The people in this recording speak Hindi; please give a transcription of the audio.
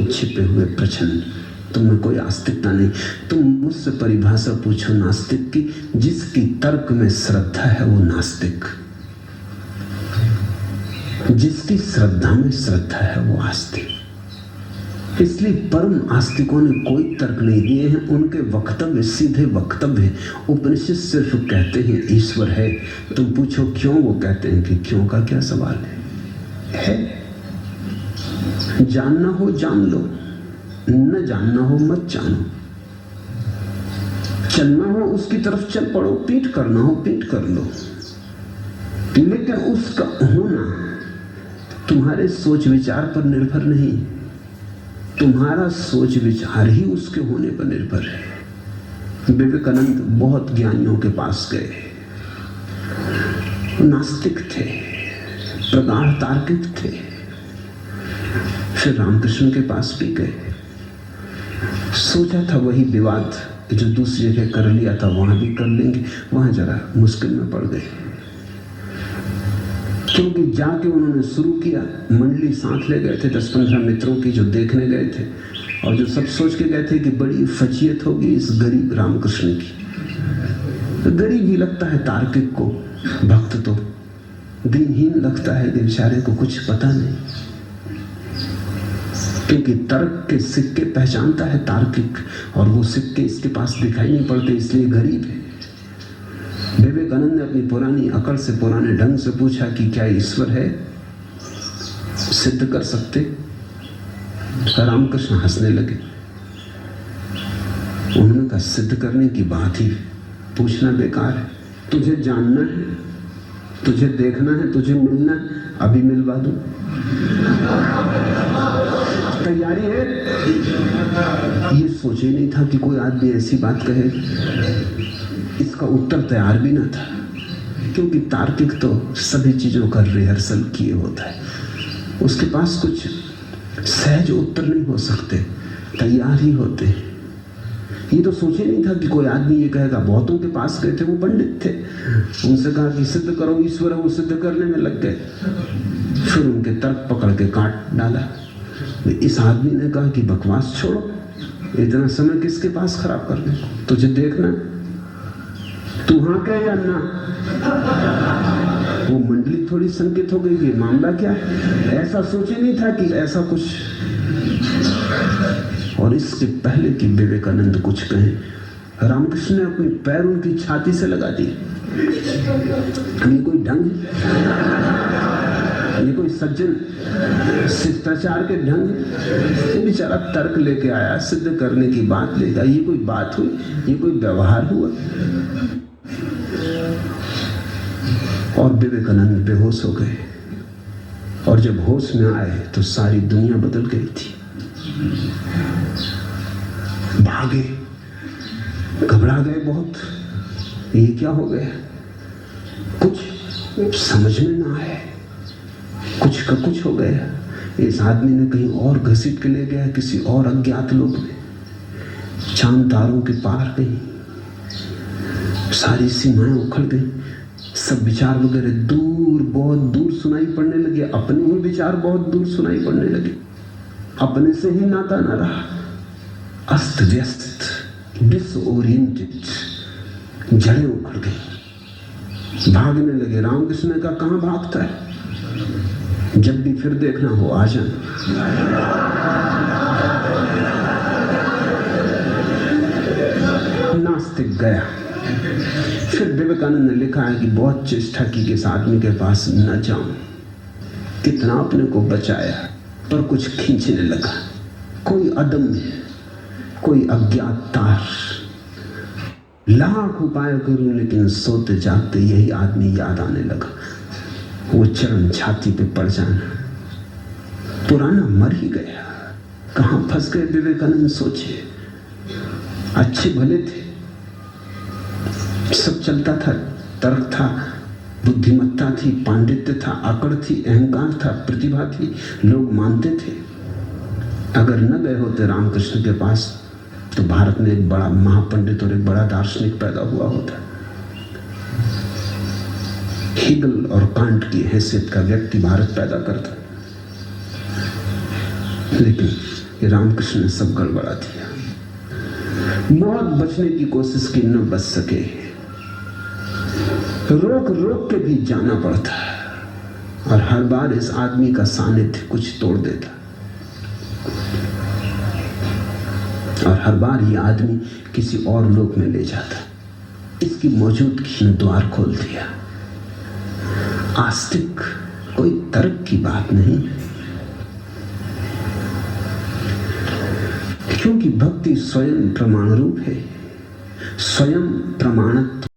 छिपे हुए प्रचंड, तुम्हें कोई आस्तिकता नहीं। तुम मुझसे परिभाषा पूछो नास्तिक की, जिसकी तर्क में श्रद्धा है वो नास्तिक, जिसकी श्रद्धा में श्रद्धा है वो आस्तिक। इसलिए परम आस्तिकों ने कोई तर्क नहीं दिए हैं, उनके वक्तव्य सीधे वक्तव्य। उपनिषद सिर्फ कहते हैं ईश्वर है, तुम पूछो क्यों, वो कहते हैं कि क्यों का क्या सवाल है। जानना हो जान लो, न जानना हो मत जानो, चलना हो उसकी तरफ चल पड़ो, पीठ करना हो पीठ कर लो, लेकिन उसका होना तुम्हारे सोच विचार पर निर्भर नहीं, तुम्हारा सोच विचार ही उसके होने पर निर्भर है। विवेकानंद बहुत ज्ञानियों के पास गए, नास्तिक थे, प्रगाढ़ तार्किक थे। फिर रामकृष्ण के पास भी गए, सोचा था वही विवाद जो दूसरी जगह कर लिया था वहां भी कर लेंगे, वहां जरा मुश्किल में पड़ गए, क्योंकि जाके उन्होंने शुरू किया। मंडली साथ ले गए थे 10-15 मित्रों की जो देखने गए थे, और जो सब सोच के गए थे कि बड़ी फजीयत होगी इस गरीब रामकृष्ण की। गरीब ही लगता है तार्किक को, भक्त तो दीनहीन लगता है कि बेचारे को कुछ पता नहीं, क्योंकि तर्क के सिक्के पहचानता है तार्किक, और वो सिक्के इसके पास दिखाई नहीं पड़ते, इसलिए गरीब है। विवेकानंद ने अपनी पुरानी अकड़ से, पुराने ढंग से पूछा कि क्या ईश्वर है, सिद्ध कर सकते? रामकृष्ण हंसने लगे। उन्होंने कहा सिद्ध करने की बात ही पूछना बेकार है, तुझे जानना है, तुझे देखना है, तुझे मिलना है, अभी मिलवा दूं, तैयारी है? ये सोचे नहीं था कि कोई आदमी ऐसी बात कहे। इसका उत्तर तैयार भी ना था, क्योंकि तार्किक तो सभी चीजों का रिहर्सल किए होता है, उसके पास कुछ सहज उत्तर नहीं हो सकते, तैयार ही होते हैं। ये तो सोचे नहीं था कि कोई आदमी ये कहेगा। बहुतों के पास गए थे, वो पंडित थे, उनसे कहा कि सिद्ध करो ईश्वर है, वो सिद्ध करने में लग गए। फिर उनके तर्क पकड़ के काट डाला। इस आदमी ने कहा कि बकवास छोड़ो, इतना समय किसके पास खराब करने, तुझे देखना, तू हाँ कहे या ना। वो मंडली थोड़ी संकेत हो गई कि मामला क्या है, ऐसा सोचे नहीं था कि ऐसा कुछ। और इसके पहले कि विवेकानंद कुछ कहें, रामकृष्ण ने अपने पैर उनकी छाती से लगा दिए। ये कोई ढंग है? ये कोई सज्जन शिष्टाचार के ढंग? ये बेचारा तर्क लेके आया, सिद्ध करने की बात लेगा, ये कोई बात हुई? ये कोई व्यवहार हुआ? और विवेकानंद बेहोश हो गए, और जब होश में आए तो सारी दुनिया बदल गई थी। भागे, घबरा गए बहुत, ये क्या हो गया, कुछ समझ में ना आए, कुछ का कुछ हो गया। इस आदमी ने कहीं और घसीट के ले गया, किसी और अज्ञात लोक में, चांद तारों के पार कहीं। सारी सीमाएं उखड़ गई, सब विचार वगैरह दूर, बहुत दूर सुनाई पड़ने लगे, अपने ही विचार बहुत दूर सुनाई पड़ने लगे, अपने से ही नाता न रहा, अस्त व्यस्त, डिसओरिएंटेड, जड़ें उखड़ गई, भागने लगे। रामकृष्ण का कहां भागता है, जब भी फिर देखना हो आ जाना। नास्तिक गया। फिर विवेकानंद ने लिखा है कि बहुत चेष्टा की कि इस आदमी के पास न जाऊं, कितना अपने को बचाया, पर कुछ खींचने लगा, कोई अदम्य, कोई अज्ञात तार। लाख उपाय करूं लेकिन सोते जागते यही आदमी याद आने लगा। वो चरण छाती पे पड़ जाना, पुराना मर ही गया। कहां फंस गए विवेकानंद सोचे। अच्छे भले थे, सब चलता था, तर्क था, बुद्धिमत्ता थी, पांडित्य था, अकड़ थी, अहंकार था, प्रतिभा थी, लोग मानते थे। अगर न गए होते रामकृष्ण के पास तो भारत में एक बड़ा महापंडित और एक बड़ा दार्शनिक पैदा हुआ होता। हेगल और कांट की हैसियत का व्यक्ति भारत पैदा करता, लेकिन कि रामकृष्ण ने सब गड़बड़ा दिया। मौत बचने की कोशिश की, न बच सके, रोक रोक के भी जाना पड़ता, और हर बार इस आदमी का सानिध्य कुछ तोड़ देता, और हर बार ये आदमी किसी और लोक में ले जाता। इसकी मौजूदगी ने द्वार खोल दिया। आस्तिक कोई तर्क की बात नहीं, क्योंकि भक्ति स्वयं प्रमाण रूप है, स्वयं प्रमाणत्व